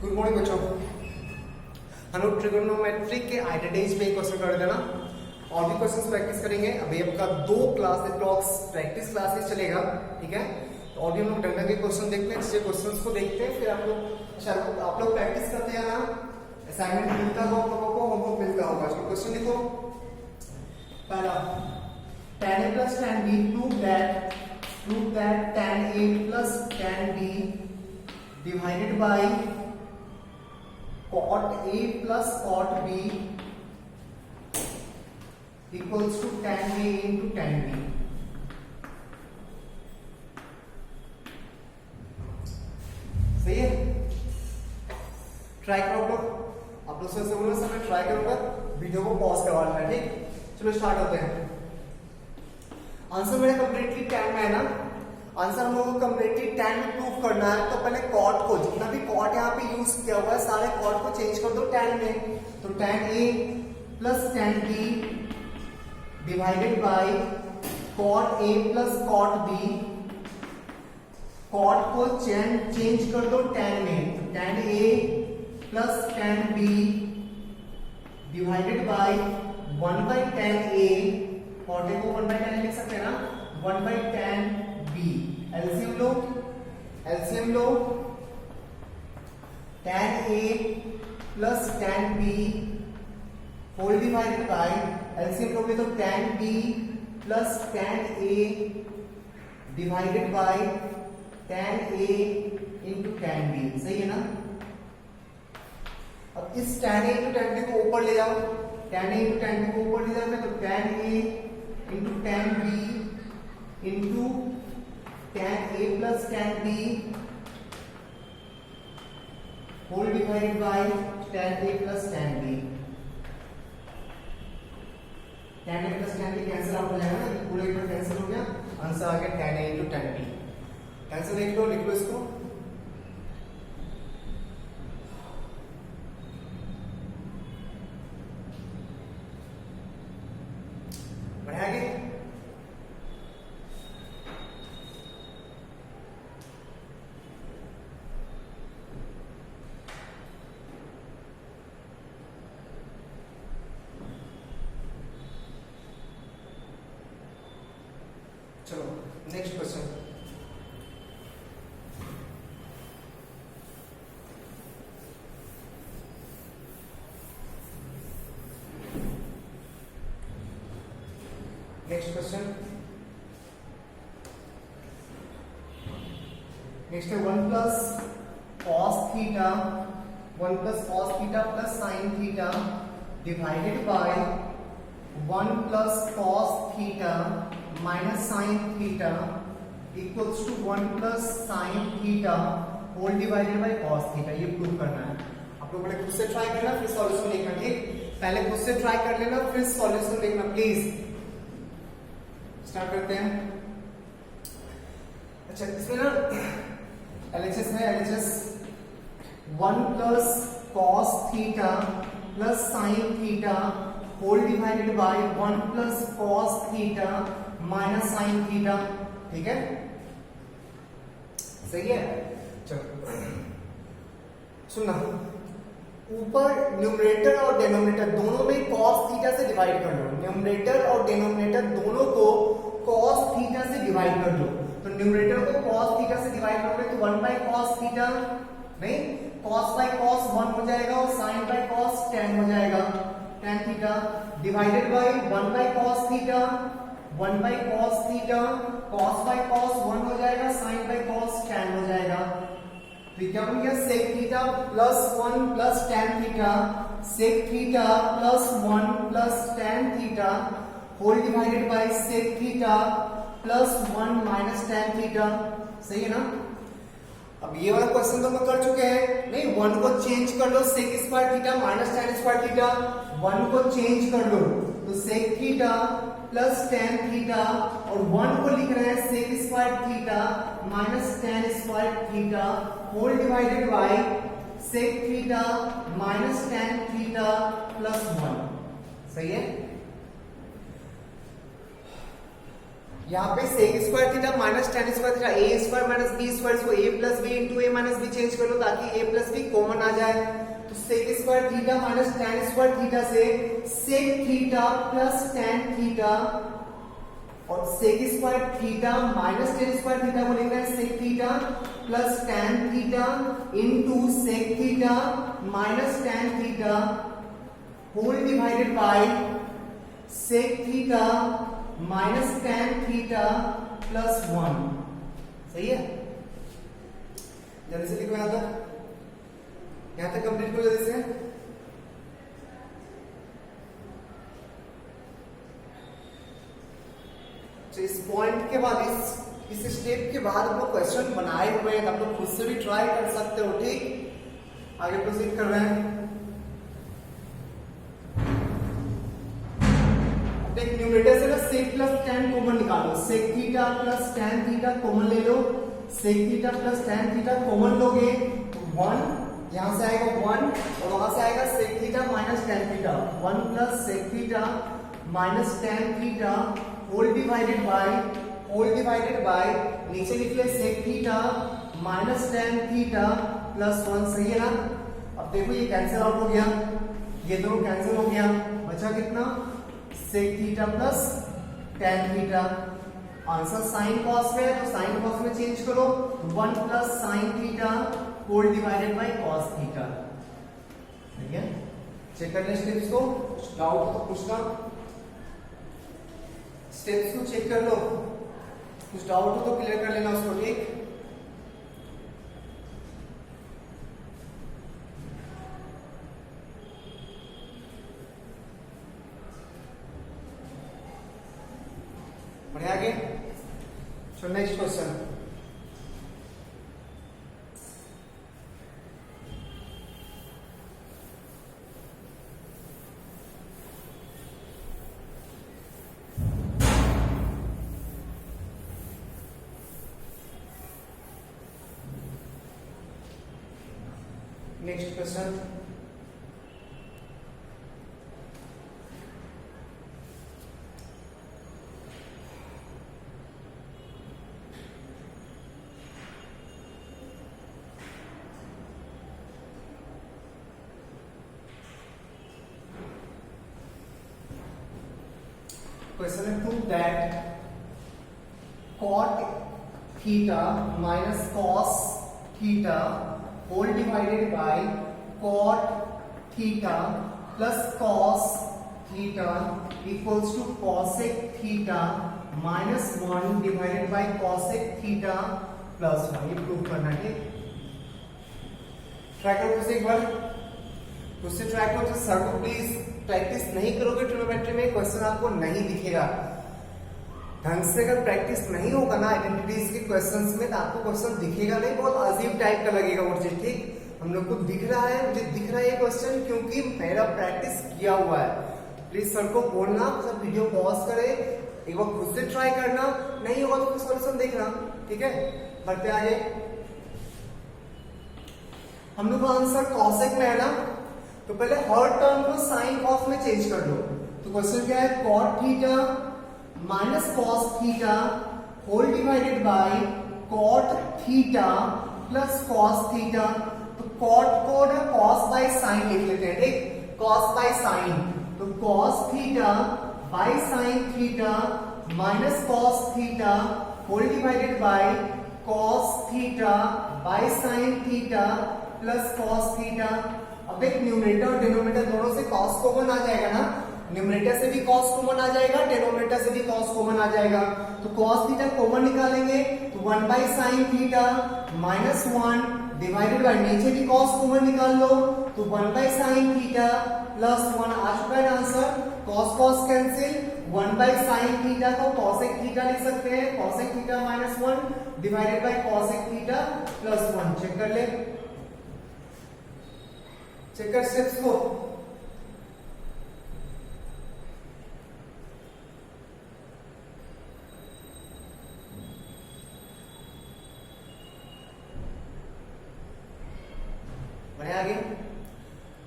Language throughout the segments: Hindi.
गुड मॉर्निंग बच्चों। हम लोग ट्रिगोनोमेट्री के आइडेंटिटीज पे क्वेश्चन कर देना और भी क्वेश्चंस प्रैक्टिस करेंगे। अभी आपका 2 क्लास अप्रॉक्स प्रैक्टिस क्लासेस चलेगा, ठीक है। तो और भी हम लोग डंडा के क्वेश्चन देखते हैं, इससे क्वेश्चंस को देखते हैं, फिर आप लोग प्रैक्टिस करते हैं ना। असाइनमेंट मिलता हो आप लोगों को, होमवर्क मिलता होगा। चलो क्वेश्चन लिखो। पहला, tan a plus tan b prove that tan a plus tan b divided by cot a plus cot b equals to tan a into tan b। सही है, ट्राई करो आप लोग से बोलो सब मैं ट्राई करूंगा, वीडियो को पॉज करवाना है, ठीक। चलो स्टार्ट होते हैं। आंसर मेरा कंप्लीटली tan में है ना। आंसर हम लोगों को कंप्लीटली tan में प्रूव करना है, तो पहले कॉट को, जितना भी कॉट यहाँ पे यूज किया हुआ है सारे कॉट को चेंज कर दो tan में। तो tan a plus tan b divided by cot a plus cot b। Cot को चेंज कर दो tan में। tan a plus tan b divided by 1 by tan a। Cot a को 1 by tan लिख सकते हैं ना, 1 by tan b। एलसीएम लो tan a plus tan b whole divided by, LCM लोगे तो tan b plus tan a divided by tan a into tan b। सही है ना। अब इस tan a into tan b को ऊपर ले जाओ, tan a into tan b को ऊपर ले जाओगे तो tan a into tan b into tan a plus tan b whole divided by tan a plus tan b। tan a plus tan b cancel out हो जाएगा ना, पूरा इधर कैंसिल हो गया, आंसर आ गया tan a into tan b। Answer देख लो, लिख लो इसको। बढ़ाएंगे। चलो next question. Next question, next है 1 plus cos theta plus sin theta divided by 1 plus cos theta minus sin theta equals to 1 plus sin theta whole divided by cos theta. ये प्रूव करना है। आप लोग पहले खुद से ट्राई करना, फिर सॉल्यूशन देखना, ठीक। पहले खुद से ट्राई कर लेना, फिर सॉल्यूशन देखना प्लीज। स्टार्ट करते हैं। अच्छा, इसमें ना एलएचएस है, LHS 1 plus cos theta plus sin theta whole divided by 1 plus cos theta minus sin theta, ठीक है। सही है। चलो सुनना, ऊपर न्यूमरेटर और डिनोमिनेटर दोनों में cos थीटा से डिवाइड कर लो। न्यूमरेटर और डिनोमिनेटर दोनों को cos थीटा से डिवाइड कर दो। तो न्यूमरेटर को cos थीटा से डिवाइड करोगे तो 1 by cos थीटा नहीं, cos by cos 1 हो जाएगा और sin by cos tan हो जाएगा, tan theta divided by 1 by cos theta, 1 by cos theta, cos by cos 1 हो जाएगा, sin by cos tan हो जाएगा। तो क्या बन गया, sec theta plus 1 plus tan theta, sec theta plus 1 plus tan theta whole divided by sec theta plus 1 minus tan theta. सही है ना। अब ये वाला क्वेश्चन तो हम कर चुके हैं, नहीं 1 को चेंज कर लो, sec square theta minus tan square theta, 1 को चेंज कर लो तो sec theta plus tan theta और 1 को लिख रहे हैं sec square theta minus tan square theta whole divided by sec theta minus tan theta plus 1। सही है। यहाँ पे sec square theta minus minus tan square theta A square minus B square, इसको A plus B into A minus B change कर लो ताकि ए प्लस बी कॉमन आ जाए। तो sec square theta minus tan square theta से sec theta plus tan theta, और sec square theta minus tan square theta को लिख रहे हैं sec theta plus tan theta into sec theta minus tan theta whole divided by sec theta minus tan theta plus one. सही है, जल्दी से लिखो यहां तक कंप्लीट करो जल्दी से। तो इस पॉइंट के बाद इस स्टेप के बाद हम लोग क्वेश्चन बनाए हुए हैं, आप लोग खुद से भी ट्राई कर सकते हो। ठीक, आगे प्रोसीड कर रहे हैं। न्यूमरेटर से ना सेक प्लस टेन कॉमन निकालो, sec theta plus tan theta common ले लो, sec theta plus tan theta common लोगे तो वन, यहां से आएगा वन और वहां से आएगा sec theta minus tan theta, one plus sec theta minus tan theta whole divided by नीचे निकले sec theta minus tan theta plus one. सही है ना। अब देखो ये कैंसिल आउट हो गया, ये दोनों कैंसिल हो गया, बचा कितना sec theta plus tan theta. Answer sine cos में है तो साइन कॉस में चेंज करो, one plus sine theta whole divided by cos theta. ठीक है, चेक कर ले स्टेप्स को, डाउट तो पूछना, स्टेप्स को चेक कर लो, कुछ डाउट हो तो क्लियर कर लेना उसको। ठीक, बढ़िया। आगे चलो next question. Next question, question is prove that cot theta minus cos theta whole divided by cot theta plus cos theta equals to cosec theta minus 1 divided by cosec theta plus 1। ये प्रूव करना है। ट्राई करो उसे एक बार, उससे ट्राई करो। तो सर को प्लीज प्रैक्टिस नहीं करोगे ट्रिग्नोमेट्री में क्वेश्चन आपको नहीं दिखेगा ढंग से। अगर प्रैक्टिस नहीं होगा ना आइडेंटिटीज के क्वेश्चंस में तो आपको क्वेश्चन दिखेगा नहीं, बहुत अजीब टाइप का लगेगा वो चीज। ठीक, हम लोग को दिख रहा है, मुझे दिख रहा है ये क्वेश्चन क्योंकि मेरा प्रैक्टिस किया हुआ है। प्लीज सर को बोलना, सब वीडियो पॉज करे, एक बार खुद से ट्राई करना, नहीं होगा तो सॉल्यूशन देखना। ठीक है, बढ़ते आगे। हम लोग का आंसर कॉसेक में है ना, तो पहले हर टर्म को साइन कॉस में चेंज कर लो। तो क्वेश्चन क्या है, cot theta minus cos theta whole divided by cot theta plus cos theta. तो कॉट को ना कॉस बाय साइन लिख लेते हैं। ठीक, कॉस बाय साइन, तो cos theta by sine theta minus cos theta whole divided by cos theta by sine theta plus cos theta. अब देख न्यूमरेटर और डिनोमिनेटर दोनों से कॉस कॉमन आ जाएगा ना, न्यूमरेटर से भी कॉस कॉमन आ जाएगा, डिनोमिनेटर से भी कॉस कॉमन आ जाएगा। तो कॉस थीटा कॉमन निकालेंगे तो 1 by sine theta minus 1 divided by, नीचे भी कॉस कॉमन निकाल लो तो 1 बाई साइन थीटा प्लस 1 आ चुका है answer. Cos cos cancel, 1 by sine theta को कॉसेक थीटा लिख सकते हैं, cosec theta minus 1 divided by cosec theta plus 1। Check कर ले, चेक कर स्टेप्स को। बढ़िया, आगे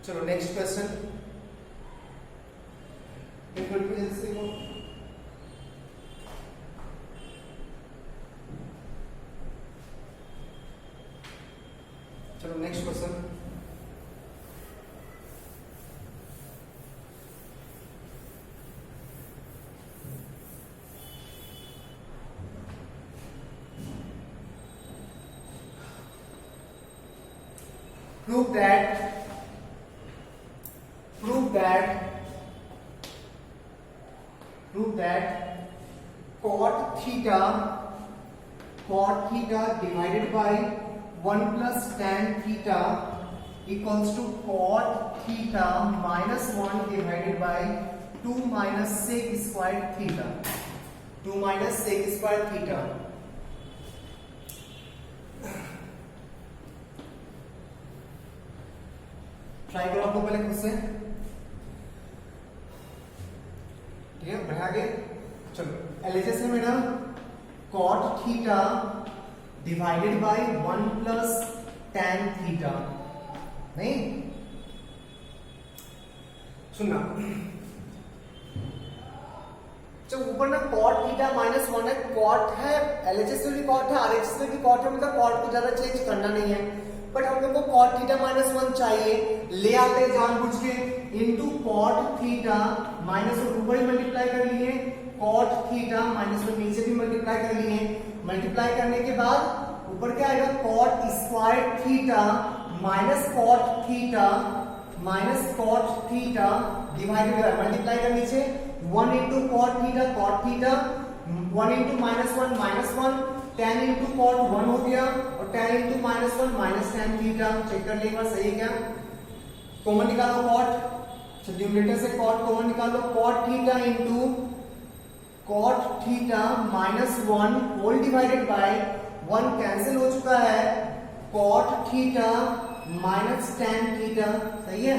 चलो नेक्स्ट क्वेश्चन। चलो next question. Prove that cot theta divided by 1 plus tan theta equals to cot theta minus 1 divided by 2 minus sec square theta. 2 minus sec square theta. Try करो आपको पहले खुद से, ठीक है। बढ़ा आगे चलो। एलएचएस में मेरा cot theta divided by 1 plus tan theta, नहीं सुनना। जब ऊपर ना cot थीटा माइनस 1 है, cot है, एलएचएस में भी cot है, आरएचएस में भी cot है, मतलब cot को ज्यादा चेंज करना नहीं है, बट हम लोग को cot थीटा माइनस 1 चाहिए, ले आते हैं जानबूझ के इनटू cot थीटा माइनस 1 ऊपर ही मल्टीप्लाई कर लिए, cot थीटा माइनस 1 नीचे भी मल्टीप्लाई कर लिए। मल्टीप्लाई करने के बाद ऊपर क्या आएगा, cot square theta minus cot theta divided by, multiply कर नीचे 1 into cot theta 1 into minus 1 tan into cot 1 हो गया, और tan into minus 1 minus tan theta. Check कर ले एक बार सही है क्या। कॉमन निकालो cot, न्यूमरेटर से cot कॉमन निकालो, cot theta into cot theta minus 1 whole divided by 1 cancel हो चुका है, cot theta minus tan theta. सही है,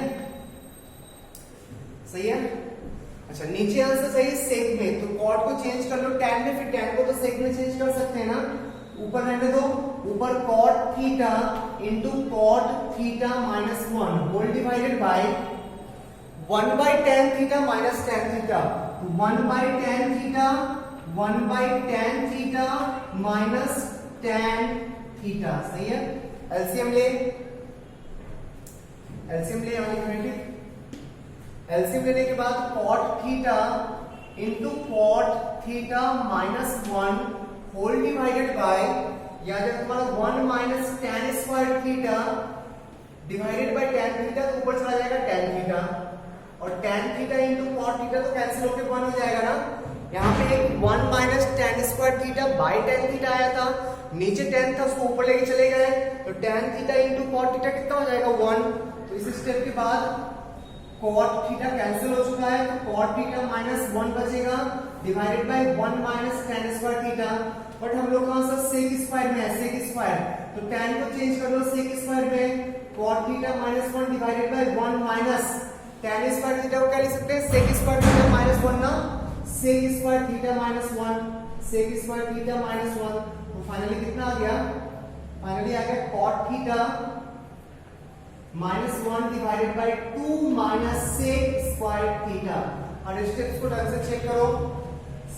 सही है। अच्छा नीचे आंसर सही सेक में, तो cot को चेंज कर लो tan में, फिर tan को तो सेक में चेंज कर सकते हैं ना। ऊपर रहने दो, ऊपर cot theta into cot theta minus 1 whole divided by 1 by tan theta minus tan theta, 1 by tan theta minus tan theta. सही है। एलसीएम ले एलसीएम लेने के बाद cot theta into cot theta minus 1 whole divided by, याद है तुम्हारा 1 minus tan square theta divided by tan theta, तो ऊपर चला जाएगा tan थीटा, और tan theta into cot theta तो कैंसिल होकर 1 हो जाएगा ना। यहाँ पे एक 1 minus tan square theta bye tan theta आया था, नीचे tan था उसको ऊपर लेके चले गए, तो tan theta into cot theta कितना हो जाएगा 1। तो इस स्टेप के बाद cot थीटा कैंसिल हो चुका है, तो cot थीटा माइनस 1 बचेगा divided by 1 minus tan square theta. But हम लोग कहां से सेक स्क्वायर में है, सेक स्क्वायर, तो tan को चेंज कर लो सेक स्क्वायर में, cot theta minus 1 divided by 1 minus tan square theta को क्या लिख सकते हैं, सेक स्क्वायर थीटा माइनस 1 ना, sec square theta minus 1, sec square theta minus 1। तो फाइनली कितना आ गया, फाइनली आ गया cot theta minus 1 divided by 2 minus sec square theta. और स्टेप्स को ढंग से चेक करो,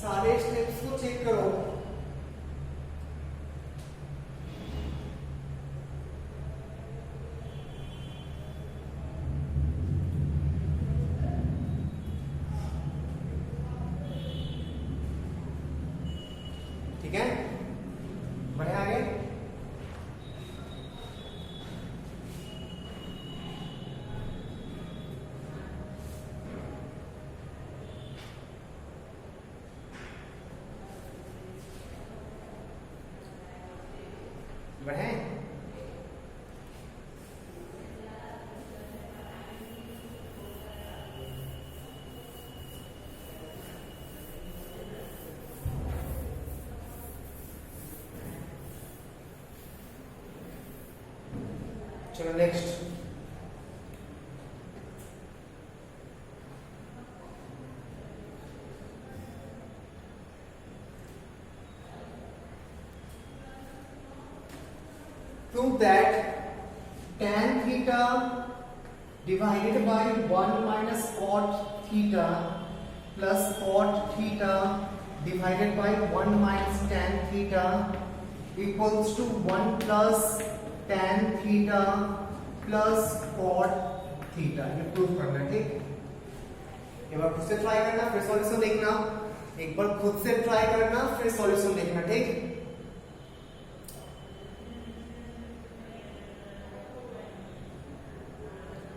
सारे स्टेप्स को चेक करो। ठीक है, बढ़े आगे। बढ़े चलो next. Prove that tan theta divided by 1 minus cot theta plus cot theta divided by 1 minus tan theta equals to 1 plus tan theta plus cot theta, ये प्रूव करना है। ठीक, एक बार खुद से ट्राई करना फिर सॉल्यूशन देखना, एक बार खुद से ट्राई करना फिर सॉल्यूशन देखना। ठीक,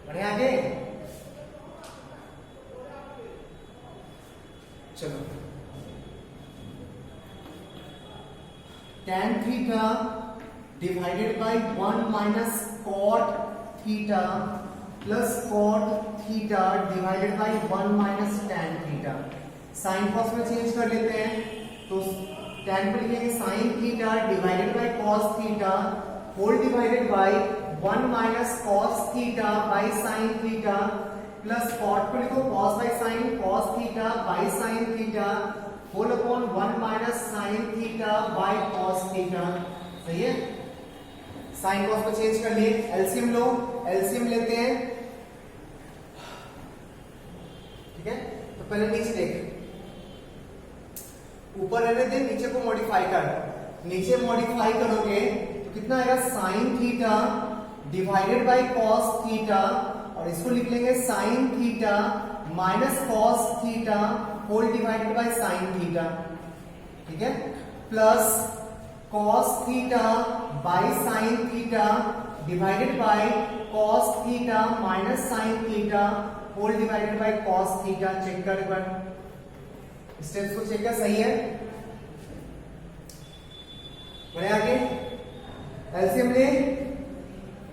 बढ़े आगे चलो। tan theta divided by 1 minus cot theta plus cot theta divided by 1 minus tan theta. Sine cos में चेंज कर लेते हैं, तो tan को लिखेंगे sin theta divided by cos theta whole divided by 1 minus cos theta by sin theta plus cot को लिखो cos बाय sin cos theta by sin theta whole upon 1 minus sin theta by cos theta. सही है, साइन कॉस में चेंज कर लिए। एलसीएम लो, एलसीएम लेते हैं। ठीक है, तो पहले नीचे देख, ऊपर रहने दे, नीचे को मॉडिफाई कर। नीचे मॉडिफाई करोगे तो कितना आएगा sin theta divided by cos theta, और इसको लिख लेंगे sin theta minus cos theta whole divided by sin theta. ठीक है, plus cos theta by sin theta divided by cos theta minus sin theta whole divided by cos theta. Check कर एक बार, स्टेप्स को चेक कर, सही है। बढ़े आगे, एलसीएम ले,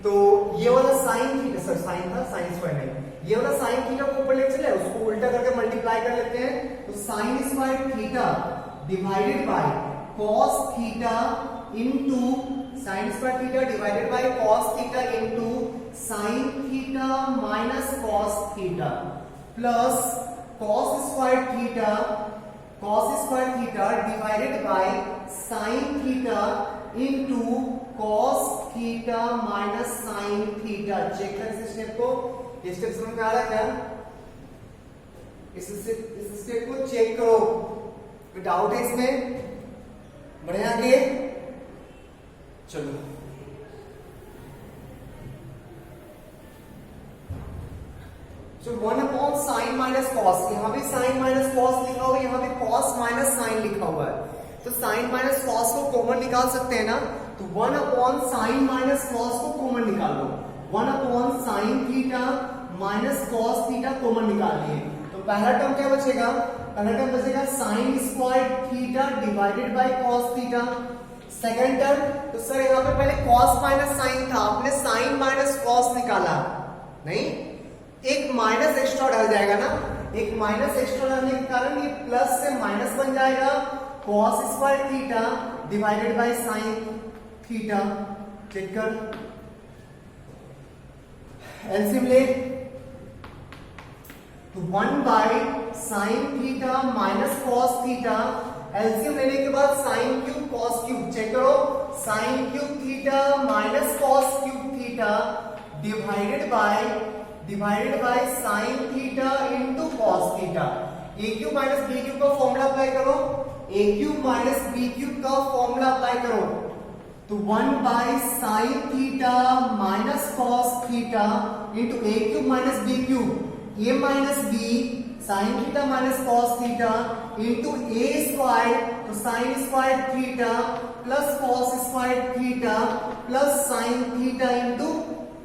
तो ये वाला साइन थीटा, सर साइन था, साइन स्क्वायर नहीं, ये वाला साइन थीटा को ऊपर ले चले, उसको उल्टा करके मल्टीप्लाई कर लेते हैं, तो sine square theta divided by cos theta into sine square theta divided by cos theta into sine theta minus cos theta plus cos square theta divided by sine theta into cos theta minus sine theta. Check कर इस स्टेप को, ये स्टेप समझ में आ रहा है क्या? इस स्टेप को चेक करो, कोई डाउट है इसमें? बढ़े आगे चलो। जो 1 अपॉन साइन माइनस कॉस, यहाँ भी साइन माइनस कॉस लिखा हुआ है, यहाँ भी कॉस माइनस साइन लिखा हुआ है, तो साइन माइनस कॉस को कॉमन निकाल सकते हैं ना, तो 1 अपॉन साइन माइनस कॉस को कॉमन निकाल लो। 1 upon sine theta minus cos theta common निकाल लिए, तो पहला टर्म क्या बचेगा? पहला टर्म बचेगा sign square theta divided by cos theta. Second term, तो सर यहाँ पे पहले कॉस माइनस साइन था, आपने साइन माइनस कॉस निकाला नहीं, एक माइनस एक्स्ट्रा डाल जाएगा ना, एक माइनस एक्स्ट्रा डालने के कारण ये प्लस से माइनस बन जाएगा, cos square theta divided by sine theta. Check कर, एलसीएम ले, तो 1 by sine theta minus cos theta, LCM लेने के बाद sine cube cos cube. Check करो, sine cube theta minus cos cube theta divided by sine theta into cos theta. A cube minus B cube का फॉर्मूला अप्लाई करो, A cube minus B cube का फॉर्मूला अप्लाई करो, तो 1 by sine theta minus cos theta into A cube minus B cube, A minus B sine theta minus cos theta into A square, तो sine square theta plus cos square theta plus sine theta into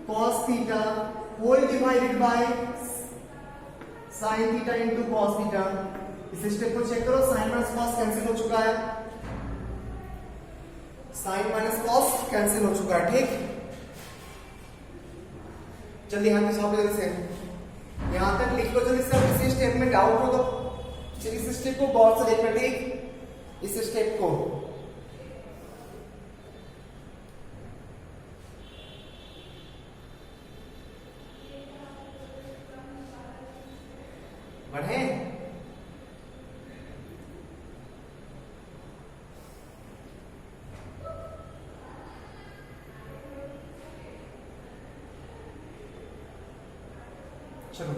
cos theta whole divided by sine theta into cos theta. इस स्टेप को चेक करो, साइन माइनस cos कैंसिल हो चुका है, साइन माइनस cos कैंसिल हो चुका है। ठीक, जल्दी यहाँ पे सॉल्व जल्दी से, यहां तक लिख लो जल्दी से। इस स्टेप में डाउट हो तो इस स्टेप को गौर से देखना। ठीक, इस स्टेप को बढ़े, चलो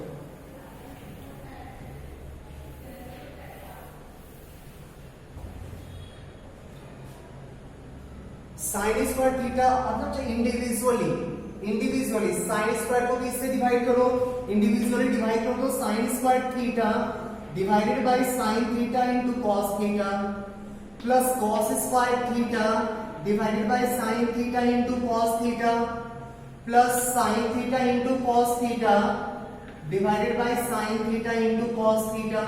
साइन स्क्वायर थीटा मतलब इंडिविजुअली साइन स्क्वायर को भी इससे डिवाइड करो, इंडिविजुअली डिवाइड करो तो sine square theta divided by sine theta into cos theta plus cos square theta divided by sine theta into cos theta plus sine theta into cos theta divided by sine theta into cos theta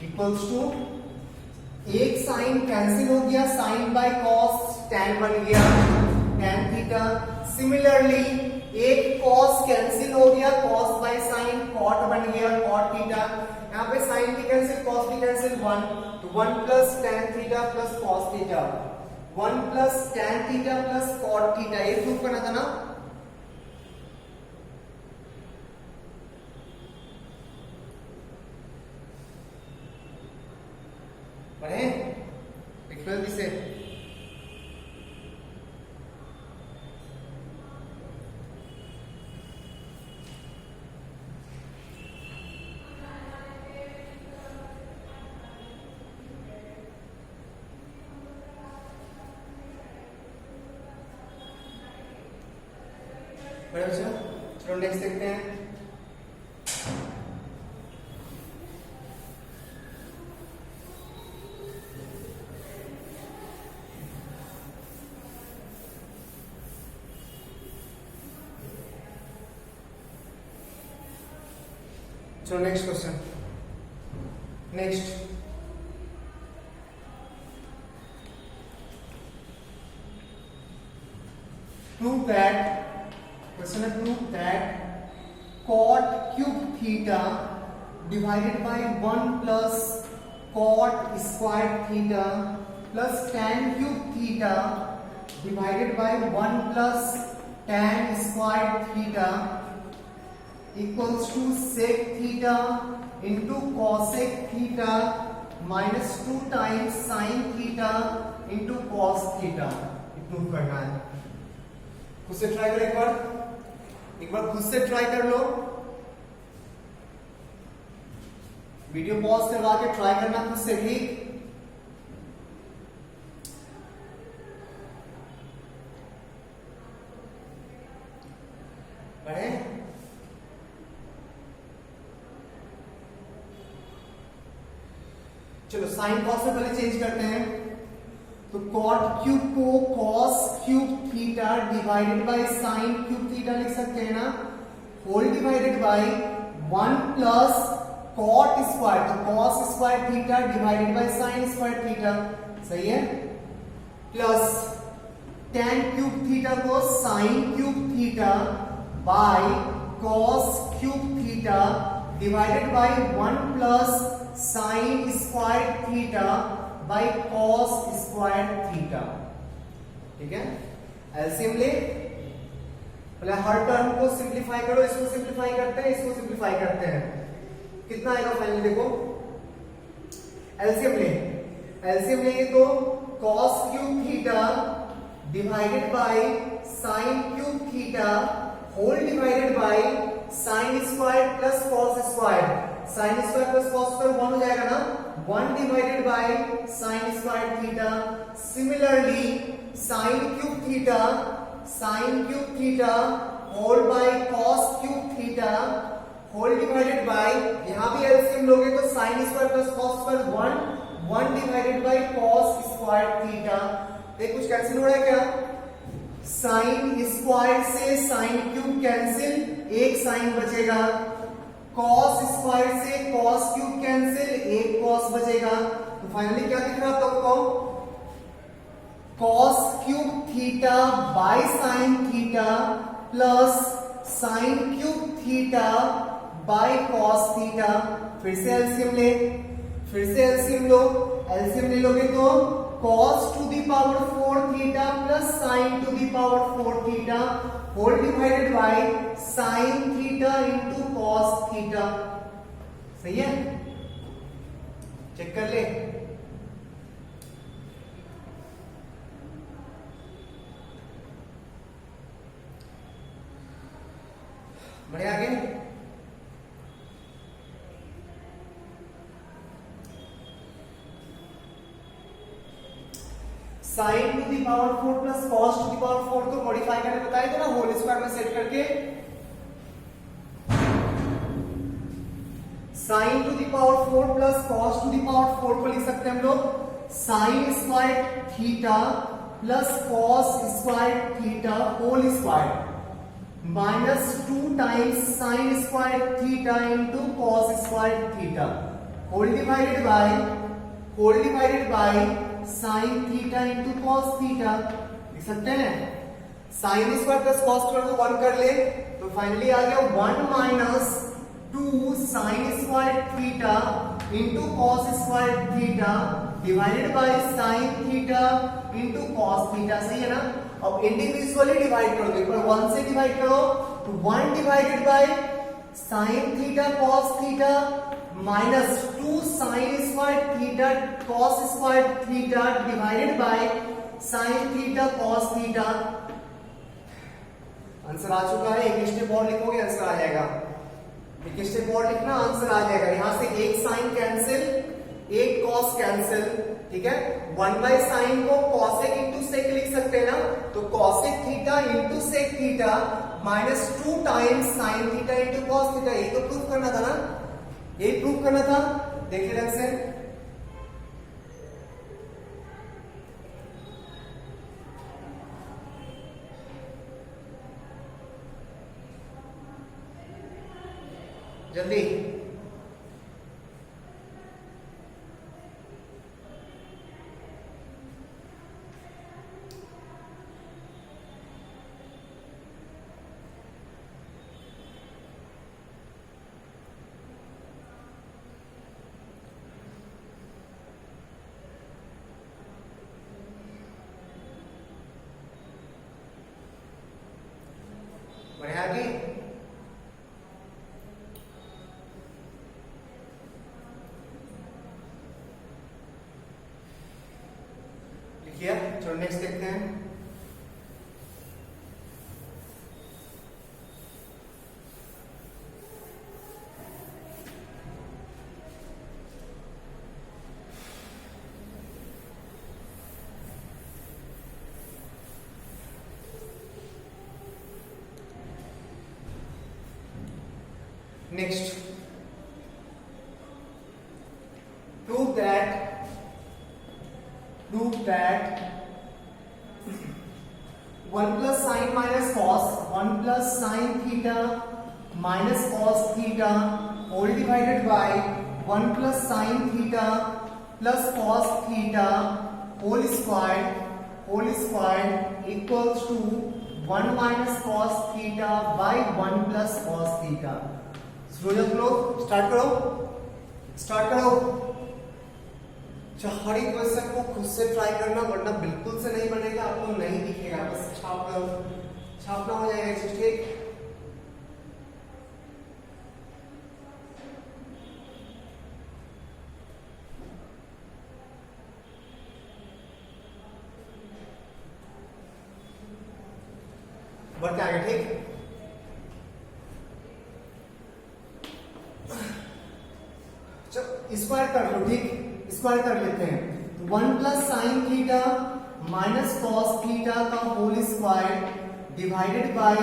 equals to एक साइन कैंसिल हो गया, साइन बाय cos tan बन गया tan थीटा। सिमिलरली एक cos कैंसिल हो गया, cos बाय साइन cot बन गया cot थीटा। यहाँ पे साइन भी कैंसिल cos भी कैंसिल 1 तो 1 plus tan theta plus cos theta 1 plus tan theta plus cot theta. ये प्रूव करना था ना। पढ़े एक्सप्लेन से बड़े बच्चों चलो नेक्स्ट देखते हैं। So next question. Next. Prove that. Question is prove that cot cube theta divided by 1 plus cot square theta plus tan cube theta divided by 1 plus tan square theta equals to sec theta into cosec theta minus 2 times sin theta into cos theta। Prove करना है। खुद से ट्राई करो एक बार खुद से ट्राई कर लो। वीडियो पॉज करवा के ट्राई करना खुद से, ठीक। पढ़े चलो साइन कॉस में पहले चेंज करते हैं तो कॉट क्यूब को cos cube theta divided by sine cube theta लिख सकते हैं ना, whole divided by 1 plus cot square तो cos square theta divided by sine square theta, सही है, प्लस tan क्यूब थीटा को sine cube theta by cos cube theta divided by 1 plus sine square theta by cos square theta. ठीक है, एलसीएम ले पहले हर टर्म को सिंप्लीफाई करो, इसको सिंप्लीफाई करते हैं, इसको सिंप्लीफाई करते हैं, कितना आएगा फाइनली देखो। एलसीएम लेंगे तो cos cube theta divided by sine cube theta whole divided by sine square plus cos square, sine square plus cos square 1 हो जाएगा ना, 1 divided by sine square theta. Similarly sine cube theta whole by cos cube theta whole divided by, यहां भी एलसीएम लोगे तो sine square plus cos square 1 divided by cos square theta. देख कुछ कैंसिल हो रहा है क्या, साइन स्क्वायर से साइन क्यूब कैंसिल, एक साइन बचेगा, कॉस स्क्वायर से कॉस क्यूब कैंसिल, एक कॉस बचेगा, तो फाइनली क्या दिख रहा है आपको, cos cube theta by sine theta plus sine cube theta by cos theta. फिर से एलसीएम ले लोगे तो cos to the power 4 theta plus sine to the power 4 theta whole divided by sine theta into cos theta, सही है, चेक कर ले। बढ़े आगे, sine to the power 4 plus cos to the power 4 को मॉडिफाई करने बताया था ना, होल स्क्वायर में सेट करके। Sine to the power 4 plus cos to the power 4 को लिख सकते हैं हम लोग sine square theta plus cos square theta whole square minus 2 times sine square theta into cos square theta whole divided by sine theta into cos theta. लिख सकते हैं sign square plus cos square को 1 कर ले तो फाइनली आ गया 1 minus 2 sine square theta into cos square theta divided by sine theta into cos theta. सही है ना। अब इंडिविजुअली डिवाइड कर दो, एक बार 1 से डिवाइड करो तो 1 divided by sine theta cos theta minus 2 sine square theta cos square theta divided by sine theta cos theta. Answer आ चुका है। एक स्टेप और लिखोगे आंसर आ जाएगा। एक स्टेप और लिखना आंसर आ जाएगा। यहां से एक साइन कैंसिल, एक कॉस कैंसिल, ठीक है। 1 बाय साइन को कॉसेक इंटू सेक लिख सकते हैं ना, तो cosec theta into sec theta minus 2 times sine theta into cos theta. ये तो प्रूफ करना था ना, यही प्रूफ करना था। देखिए ढंग से जल्दी। बढ़िया आगे। लिखिए, चलो नेक्स्ट देखते हैं। Next, prove that 1 plus sin minus cos 1 plus sin theta minus cos theta whole divided by 1 plus sin theta plus cos theta whole squared equals to 1 minus cos theta by 1 plus cos theta। Start करो। हर एक क्वेश्चन को खुद से ट्राई करना, वरना बिल्कुल से नहीं बनेगा, आपको नहीं दिखेगा। बस छापना हो जाएगा। ठीक, बढ़ते आगे। ठीक, स्क्वायर कर लो। ठीक, स्क्वायर कर लेते हैं। 1 plus sine theta minus cos theta का whole square divided by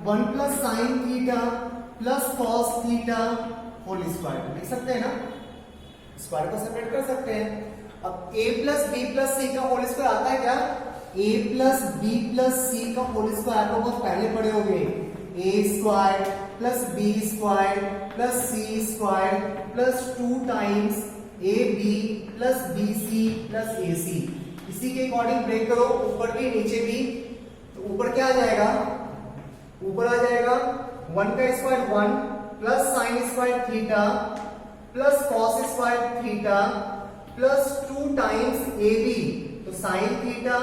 1 plus sine theta plus cos theta whole square. लिख सकते हैं ना, स्क्वायर को सेपरेट कर सकते हैं। अब a plus B plus C का होल स्क्वायर आता है क्या? a plus B plus C का होल स्क्वायर तो बहुत पहले पढ़े होंगे। a square plus B square plus C square plus 2 times A B plus B C plus A C. इसी के अकॉर्डिंग ब्रेक करो, ऊपर भी नीचे भी। तो ऊपर क्या आ जाएगा? ऊपर आ जाएगा 1 का square 1 plus sine square theta plus cos square theta plus 2 times A B, तो sine theta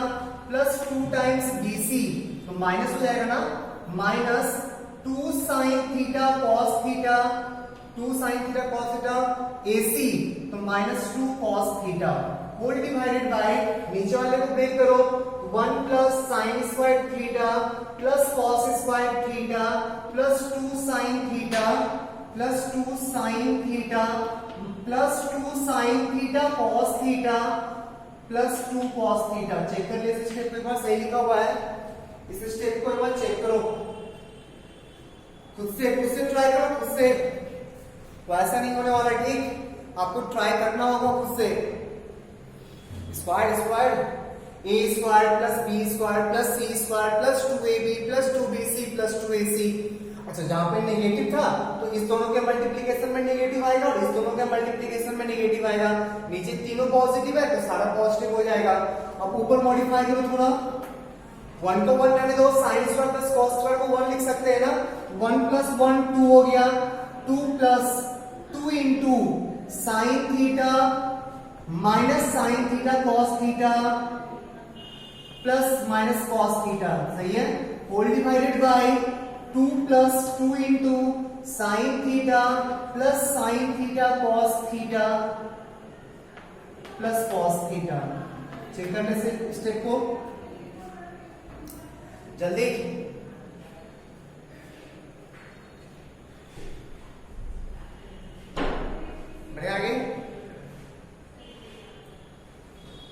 plus 2 times B C, तो माइनस हो जाएगा ना, minus 2 sine theta cos theta 2 sine theta cos theta AC, तो minus 2 cos theta whole divided by नीचे वाले को ब्रेक करो 1 plus sine square theta plus cos square theta plus 2 sine theta plus 2 sine theta plus 2 sine theta cos theta plus 2 cos theta. Check कर ले इस स्टेप को एक बार, सही लिखा हुआ है, इस स्टेप को एक बार चेक करो, खुद से ट्राई करो, खुद से, तो ऐसा नहीं होने वाला, ठीक, आपको ट्राई करना होगा खुद से। स्क्वायर ए square plus B square plus C square plus 2ab plus 2bc plus 2ac। अच्छा, जहां पे नेगेटिव था तो इस दोनों के मल्टीप्लिकेशन में नेगेटिव आएगा और इस दोनों के मल्टीप्लिकेशन में नेगेटिव आएगा। नीचे तीनों पॉजिटिव है तो सारा पॉजिटिव हो जाएगा। अब ऊपर मॉडिफाई करो थोड़ा, 1 को 1 रहने दो, sign square plus cos square को 1 लिख सकते हैं ना, 1 प्लस 1 2 हो गया, 2 plus 2 into sine theta minus sine theta cos theta plus minus cos theta, सही है, whole divided by 2 plus 2 into sine theta plus sine theta cos theta plus cos theta. Check करने से स्टेप को जल्दी, बढ़े आगे,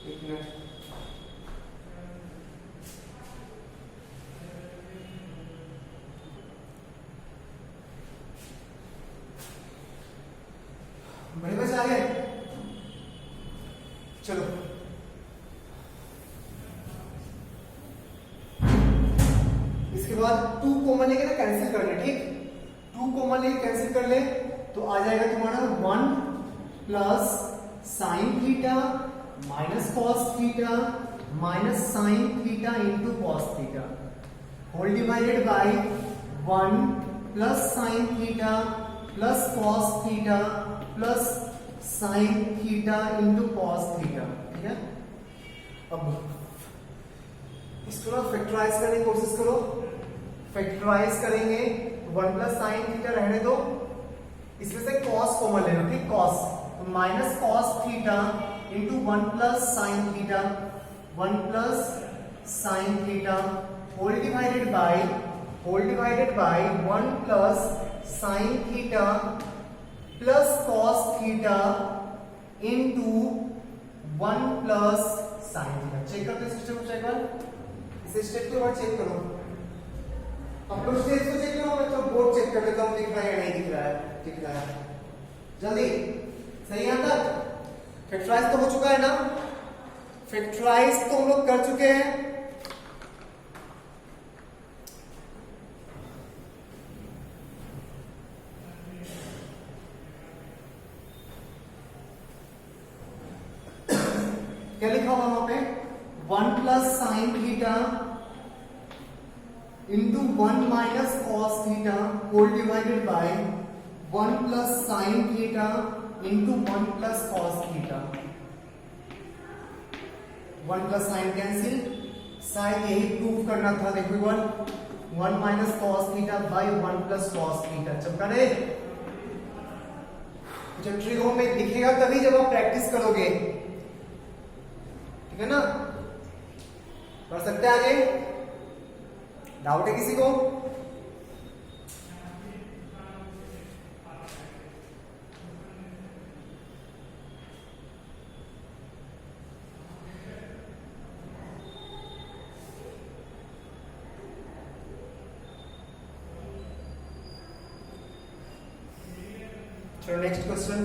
एक मिनट, बड़े बच्चे आ गए, चलो इसके बाद 2 कॉमन लेके ना कैंसिल कर ले, ठीक, 2 कॉमन लेके कैंसिल कर ले तो आ जाएगा तुम्हारा 1 plus sine theta minus cos theta minus sine theta into cos theta, whole divided by 1 plus sine theta plus cos theta plus sine theta into cos theta, ठीक है। अब इसको ना फैक्टराइज करने की कोशिश करो, फैक्टराइज करेंगे 1 प्लस साइन थीटा रहने दो, इसमें से कॉस कॉमन लेना, ठीक, कॉस, तो minus cos theta into 1 plus sine theta, 1 plus sine theta whole divided by 1 plus sine theta plus cos theta into 1 plus sine theta. Check करते सिस्टम को, चेक कर इस स्टेप को चेक करो, अब लोग स्टेप को चेक करो, मैं तो बोर्ड चेक कर लेता हूं, दिख रहा है या नहीं दिख रहा है, दिख रहा है, जल्दी, सही है तक, फैक्टराइज तो हो चुका है ना, फैक्टराइज तो हम लोग कर चुके हैं, क्या लिखा हुआ वहां पे, 1 plus sine theta into 1 minus cos theta whole divided by 1 plus sine theta into 1 plus cos theta, 1 plus sine cancel, शायद यही प्रूव करना था, देखो 1 minus cos theta by 1 plus cos theta. चमका रे, जब ट्रिगोन में दिखेगा तभी जब आप प्रैक्टिस करोगे, ठीक है ना, पढ़ सकते हैं आगे, डाउट है किसी को? चलो next question,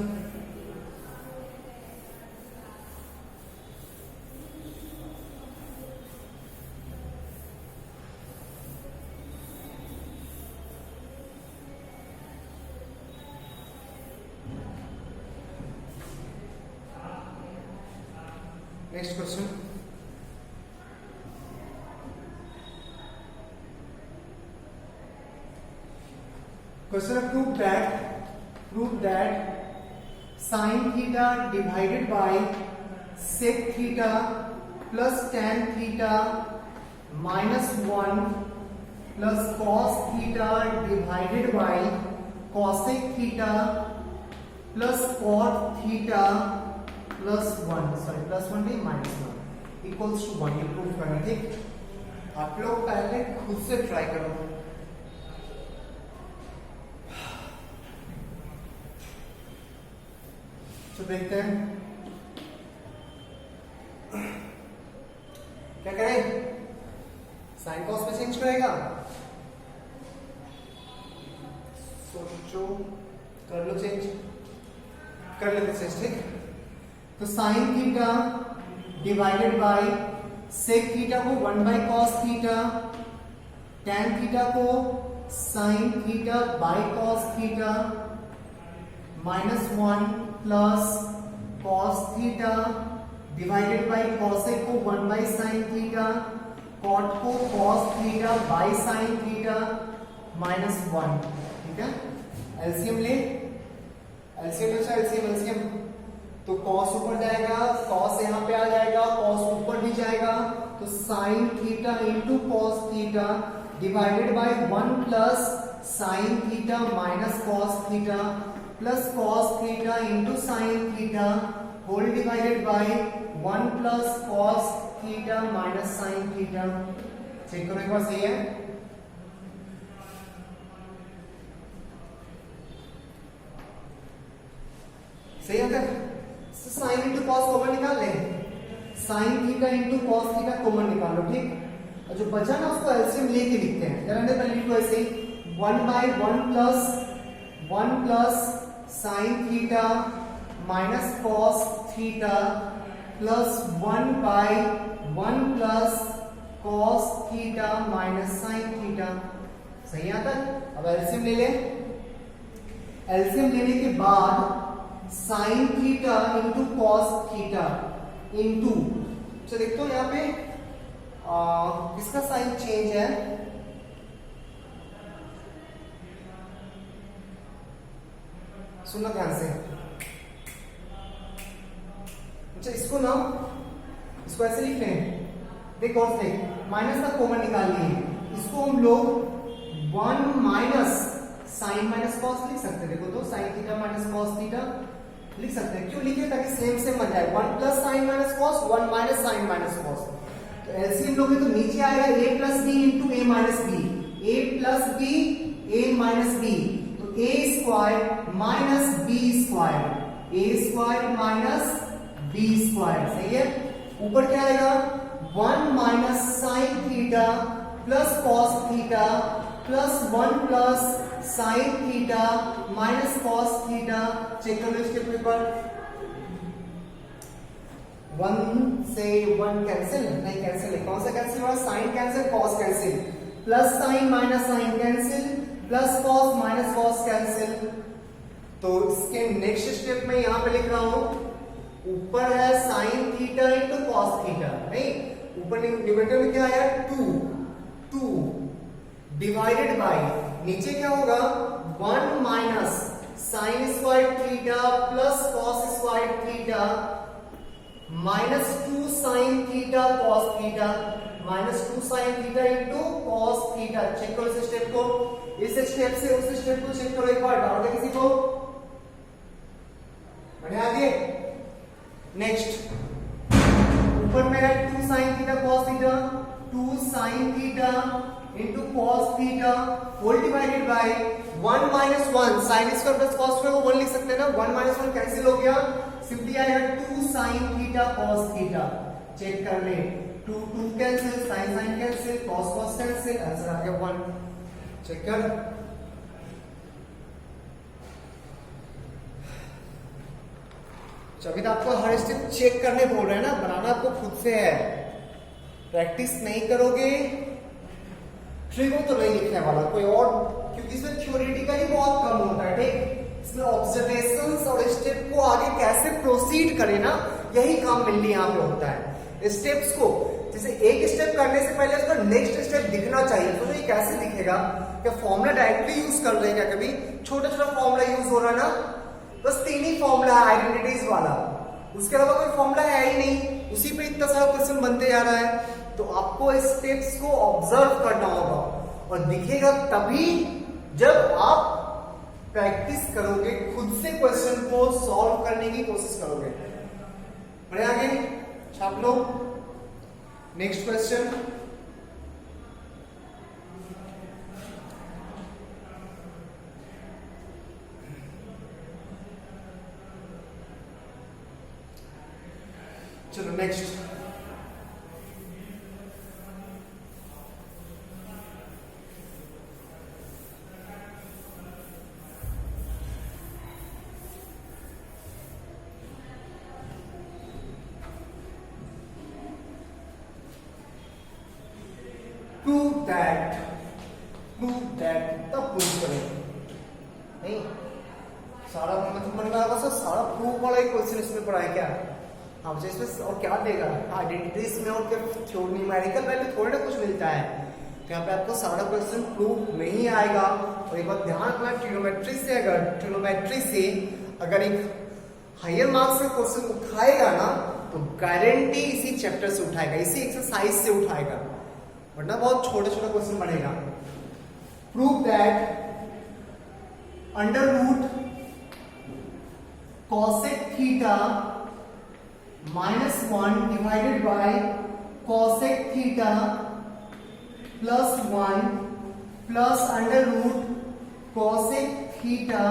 next question, question prove that sin theta divided by sec theta plus tan theta minus 1 plus cos theta divided by cosec theta plus cot theta plus 1, sorry plus 1 नहीं minus 1 equals to 1, ये प्रूफ करना, ठीक। आप लोग पहले खुद से ट्राई करो, तो देखते हैं क्या करें, साइन कॉस में चेंज करेगा, सोचो, कर लो चेंज, कर लेते चेंज, ठीक। तो sine theta divided by sec theta को 1 by cos theta, tan theta को sine theta by cos theta, -1 plus cos theta divided by cosec को 1 बाय साइन थीटा, कॉट को cos theta by sine theta, -1, ठीक है। एलसीएम ले, एलसीएम अच्छा, एलसीएम तो कॉस ऊपर जाएगा, कॉस यहाँ पे आ जाएगा, कॉस ऊपर भी जाएगा, तो sine theta into cos theta divided by 1 plus sine theta minus cos theta plus cos theta into sine theta whole divided by 1 plus cos theta minus sine theta. Check करो एक बार, सही है। सही है। साइन इंटू कॉस कॉमन निकाल ले, sign theta into cos theta common निकाल लो, ठीक। और जो बचा ना उसको एलसीएम लेके लिखते हैं, जरा अंदर लिख लो ऐसे, 1 by 1 plus sine theta minus cos theta plus 1 by 1 plus cos theta minus sine theta. सही आता है। अब एलसीएम ले ले, एलसीएम लेने के बाद sign theta into cos theta into, तो देखते हो यहाँ पे किसका साइन चेंज है, सुनना ध्यान से। अच्छा इसको ना, इसको ऐसे लिख लें, देख और से माइनस का कॉमन निकाल लिए, इसको हम लोग 1 माइनस साइन माइनस कॉस लिख सकते हैं। देखो तो sine theta minus cos theta लिख सकते हैं। क्यों लिखे, ताकि सेम सेम बन जाए, 1 plus sine minus cos, 1 minus sine minus cos. तो एलसीएम लोगे तो नीचे आएगा a plus B into A minus b, a plus b a minus b, तो a square minus B square, A square minus B square. सही है। ऊपर क्या आएगा, 1 minus sine theta plus cos theta plus 1 plus sine theta minus cos theta. Check कर लो इसके पेपर, 1 से 1 कैंसिल, नहीं कैंसिल है, कौन सा कैंसिल हुआ, sine cancel cos cancel, plus sine minus sine cancel, plus cos minus cos cancel. तो इसके नेक्स्ट स्टेप में यहां पे लिख रहा हूं, ऊपर है sign theta into cos theta, नहीं ऊपर न्यूमरेटर में क्या आया 2 डिवाइडेड बाय, नीचे क्या होगा 1 minus sine square theta plus cos square theta minus 2 sine theta cos theta, minus 2 sine theta into cos theta. Check करो इस स्टेप को, इस स्टेप से उस स्टेप को चेक करो एक बार, डाउट है किसी को, बढ़े आगे। नेक्स्ट ऊपर में है 2 sine theta cos theta, 2 sine theta into cos theta whole divided by 1 minus 1 sine square plus cos square को 1 लिख सकते हैं ना, 1 माइनस 1 कैंसिल हो गया, सिंपली आएगा 2 sine theta cos theta. Check कर ले, 2 cancel, sine sine cancel, cos cos cancel, answer आ गया 1। चेक कर, अभी तो आपको हर स्टेप चेक करने बोल रहे हैं ना, बनाना आपको खुद से है, प्रैक्टिस नहीं करोगे ट्रिगो तो नहीं लिखने वाला कोई और, क्योंकि इसमें थ्योरेटिकली बहुत कम होता है, ठीक। इसमें ऑब्जर्वेशंस और स्टेप को आगे कैसे प्रोसीड करें ना, यही काम मिलनी यहाँ पे होता है। स्टेप्स को जैसे एक स्टेप करने से पहले उसका नेक्स्ट स्टेप दिखना चाहिए, तो ये कैसे दिखेगा, क्या फॉर्मूला डायरेक्टली यूज कर रहे हैं, क्या कभी छोटा छोटा फॉर्मूला यूज हो रहा है ना, बस 3 ही फॉर्मूला है आइडेंटिटीज वाला, उसके अलावा कोई फॉर्मूला है ही नहीं, उसी पे इतना सारा क्वेश्चन बनते जा रहा है। तो आपको स्टेप्स को ऑब्जर्व करना होगा और दिखेगा तभी जब आप प्रैक्टिस करोगे, खुद से क्वेश्चन को सॉल्व करने की कोशिश करोगे। बढ़े आगे, छाप लो नेक्स्ट क्वेश्चन। चलो नेक्स्ट, दैट तब प्रूव करें। नहीं सारा मतलब मन में आएगा सर सारा प्रूफ वाला ही क्वेश्चन इसमें पढ़ा है क्या? हाँ मुझे इसमें और क्या देगा आइडेंटिटीज में और क्या न्यूमेरिकल वैल्यू थोड़ी ना कुछ मिलता है। तो यहाँ पे आपको सारा क्वेश्चन प्रूफ नहीं आएगा। और एक बात ध्यान रखना ट्रिग्नोमेट्री से अगर एक हायर मार्क्स का क्वेश्चन उठाएगा ना तो गारंटी इसी चैप्टर से उठाएगा, इसी एक्सरसाइज से उठाएगा, वरना बहुत छोटे छोटे क्वेश्चन बनेगा। Prove that under root cosec theta -1 divided by cosec theta +1 plus under root cosec theta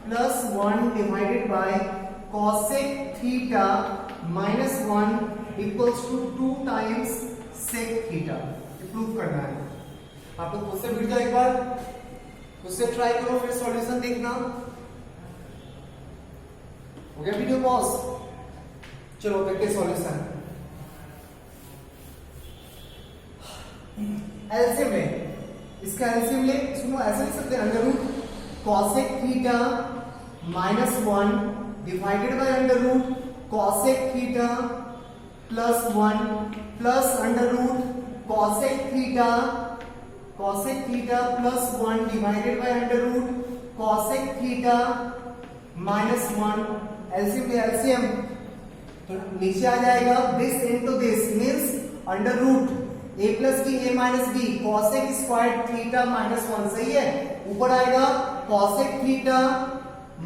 +1 divided by cosec theta -1 equals to 2 times sec theta। ये प्रूव करना है। आप लोग खुद से बैठ जाओ, एक बार खुद से ट्राई करो, फिर सॉल्यूशन देखना। हो गया वीडियो पॉज? चलो देखते हैं सॉल्यूशन। एलसीएम ले, इसका एलसीएम ले, सुनो ऐसे लिख सकते हैं under root cosec theta -1 divided by under root cosec theta +1 plus under root cosec theta +1 divided by under root cosec theta -1। LCM तो नीचे आ जाएगा this into this means under root a plus b a minus b cosec square theta -1, सही है। ऊपर आएगा cosec theta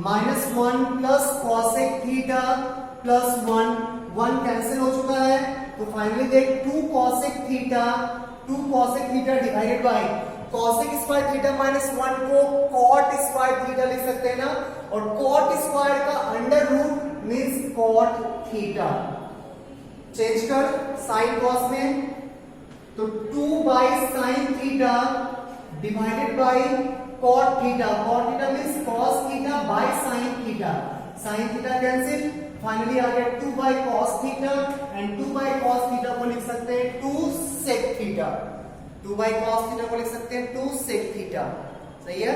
-1 plus cosec theta +1, 1 cancel हो चुका है। तो फाइनली देख 2 cosec theta divided bye cosec square theta -1 को cot स्क्वायर थीटा लिख सकते हैं ना, और cot स्क्वायर का under root means cot theta. Change कर sin cos में, तो 2 by sin theta divided by cot theta means cos theta by sin theta cancel. Finally आ गया 2 by cos theta and 2 by cos theta को लिख सकते हैं 2 sec theta. 2 by cos theta को लिख सकते हैं 2 sec थीटा, सही है।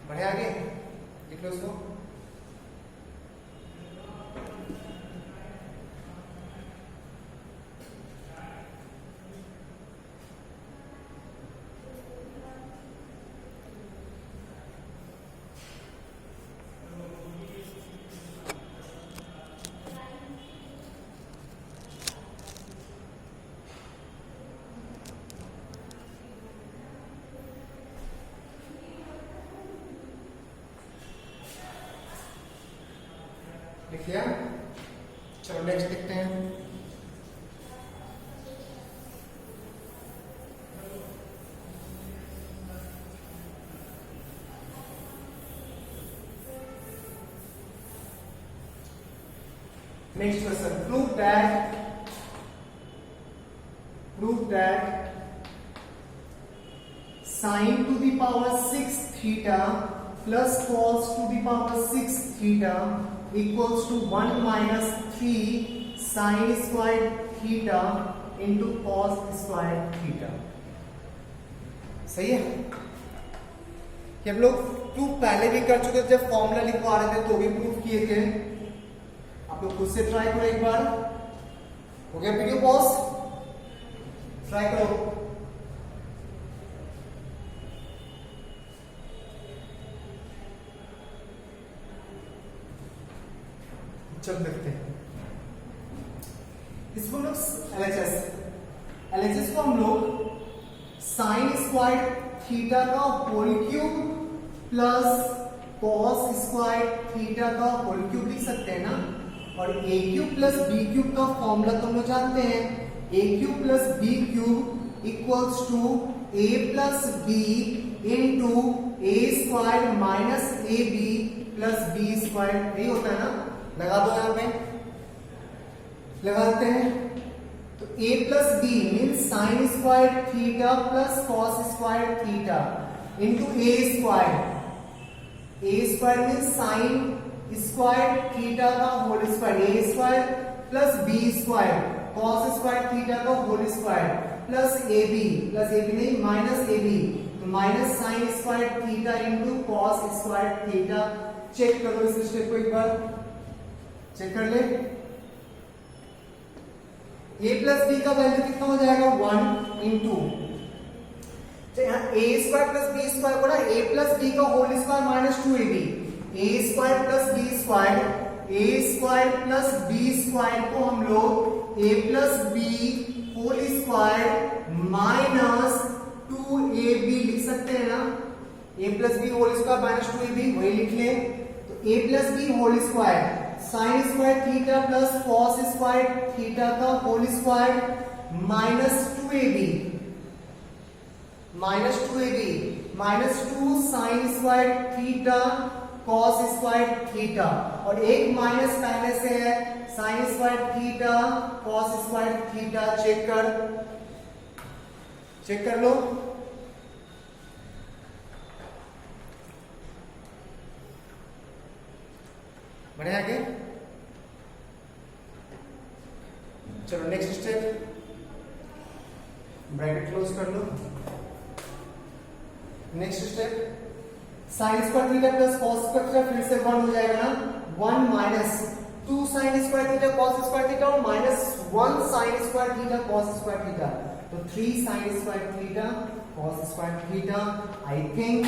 बढ़े आगे लिख लो इसको। लिखिए, चलो नेक्स्ट देखते हैं। Next question, prove that sin to the power 6 theta plus cos to the power 6 theta equals to 1 minus 3 sin squared theta into cos squared theta। सही है। कि हम लोग प्रूफ पहले भी कर चुके थे, जब फॉर्मूला लिखवा रहे थे तो भी प्रूफ किए थे। आप लोग खुद से ट्राई करो एक बार। हो गया वीडियो पॉज? ट्राई करो। चल देखते हैं इसको हम लोग एलएचएस को हम लोग साइन स्क्वायर थीटा का whole cube plus cos square theta का होल क्यूब लिख सकते हैं ना। और A cube plus B cube का फॉर्मूला तो हम लोग जानते हैं, A cube plus B cube equals to A plus B into A square minus A B plus B square. यही होता है ना, लगा दो यहां पे, लगाते हैं। तो a plus B mean sine square theta plus cos square theta into A square, A square mean sine square theta का होल स्क्वायर, ए square plus B square cos square theta का whole square plus A B नहीं माइनस ए बी, तो minus sine square theta into cos square theta. Check करो इस स्टेप को, एक बार चेक कर ले। a प्लस बी का वैल्यू कितना हो जाएगा 1 इंटू यहाँ A square plus B square को ना ए प्लस बी का whole square minus 2ab, A square plus B square, A square plus B square को हम लोग A plus B whole square minus 2ab लिख सकते हैं ना, A plus B whole square minus 2ab वही लिख ले। तो A plus B whole square sine square theta plus cos square theta का whole square minus 2ab minus 2 sine square theta cos square theta, और एक माइनस पहले से है sine square theta cos square theta. Check कर लो। बढ़े आगे, चलो नेक्स्ट स्टेप, ब्रैकेट क्लोज कर लो। Next step sine square theta plus cos square theta फिर से 1 हो जाएगा ना, 1 minus 2 sine square theta cos square theta और minus 1 sine square theta cos square theta, तो 3 sine square theta cos square theta. I think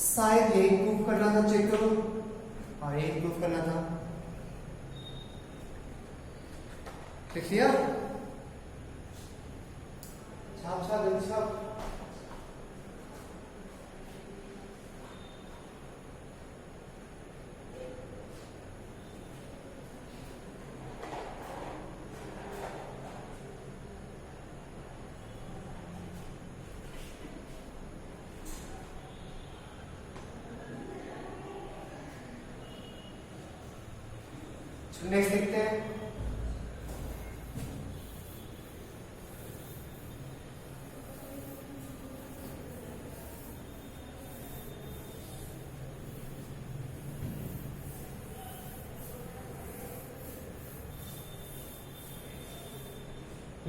शायद यही प्रूव करना था, चेक करो। हाँ यही प्रूफ करना था, लिख लिया, छाप जल्दी छाप। नेक्स्ट देखते हैं,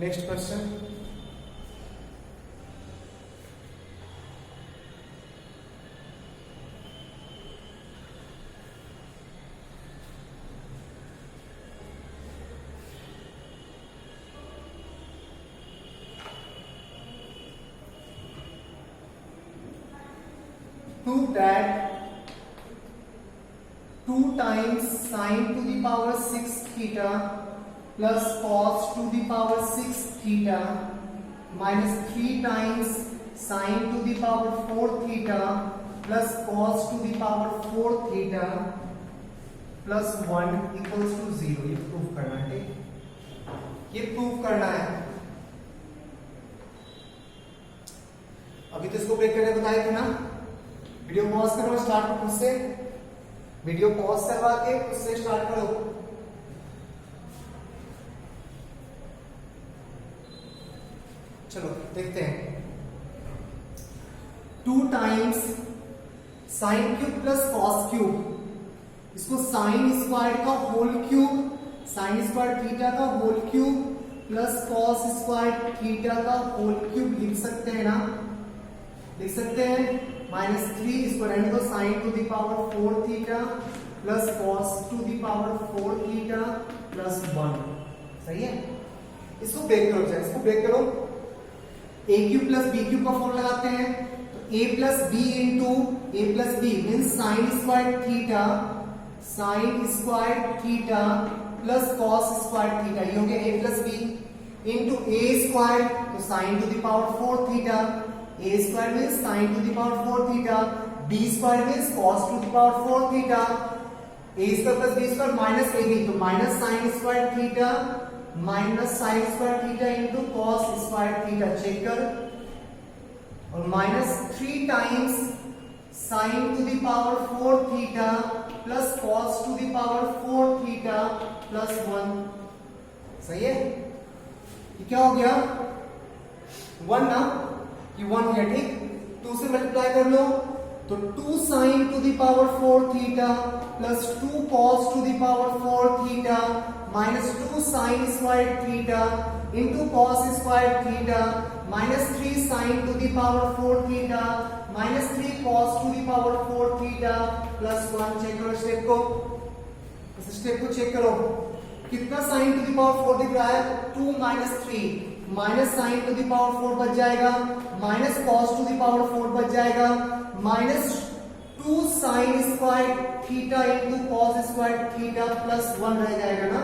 next question. 2 that 2 times sine to the power 6 theta plus cos to the power 6 theta minus 3 times sine to the power 4 theta plus cos to the power 4 theta plus 1 equals to 0। ये प्रूफ करना है, ये प्रूफ करना है। अभी तो इसको ब्रेक करने बताया था ना, वीडियो पॉज करो, स्टार्ट करो खुद से, वीडियो पॉज करवा के खुद से स्टार्ट करो। चलो देखते हैं, 2 times sine cube plus cos cube, इसको साइन स्क्वायर का whole cube, sine square theta का whole cube plus cos square theta का होल क्यूब लिख सकते हैं ना, लिख सकते हैं। -3 इसको रहने दो, sine to the power 4 theta plus cos to the power 4 theta plus 1। सही है, इसको ब्रेक करो, इसको ब्रेक करो। A cube plus B cube का फॉर्मूला लगाते हैं, तो A plus B into A plus B mean sine square theta plus cos square theta, ये हो गया A plus B into A square, तो sine to the power 4 theta, A square means sine to the power 4 theta, B square means cos to the power 4 theta, A square plus B square minus A B, तो minus sine square theta into cos square theta. Check कर, और -3 times sine to the power 4 theta plus cos to the power 4 theta plus 1। सही है, ये क्या हो गया 1 ना, ये 1 हो गया, ठीक। 2 से मल्टीप्लाई कर लो तो 2 sin to the power 4 theta plus 2 cos to the power 4 theta minus 2 sin square theta into cos square theta minus 3 sin to the power 4 theta minus 3 cos to the power 4 theta plus 1। Check करो स्टेप को, इस स्टेप को चेक करो, कितना sin टू द पावर 4 दिख रहा है, 2 minus 3, minus sin to the power 4 बच जाएगा, minus cos to the power 4 बच जाएगा, minus 2 sin square theta into cos square theta plus 1 रह जाएगा ना।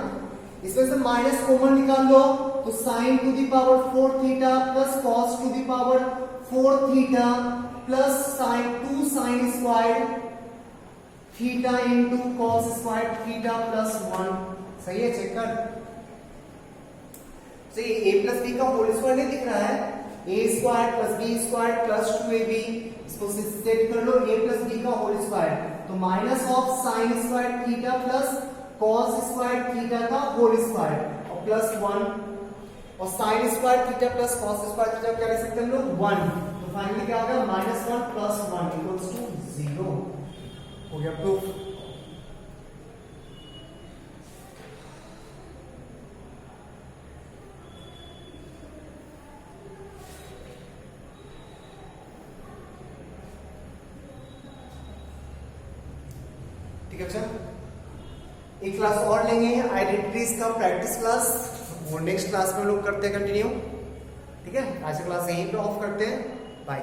इसमें से माइनस कॉमन निकाल लो तो sin to the power 4 theta plus cos to the power 4 theta plus sin 2 sin square theta into cos square theta plus 1। सही है, चेक कर। तो ये a प्लस बी का होल स्क्वायर नहीं दिख रहा है, a square plus B square plus 2ab, इसको सेट कर लो a प्लस बी का होल स्क्वायर, तो minus of sine square theta plus cos square theta का होल स्क्वायर और प्लस 1, और sign square theta plus cos square theta क्या लिख सकते हैं हम लोग, 1। तो फाइनली क्या होगा, -1 प्लस 1 इक्वल्स टू 0। हो गया प्रूफ। ठीक है, अच्छा एक क्लास और लेंगे आइडेंटिटीज का प्रैक्टिस क्लास, वो नेक्स्ट क्लास में लोग करते हैं कंटिन्यू। ठीक है, आज की क्लास यहीं पे ऑफ करते हैं, बाय।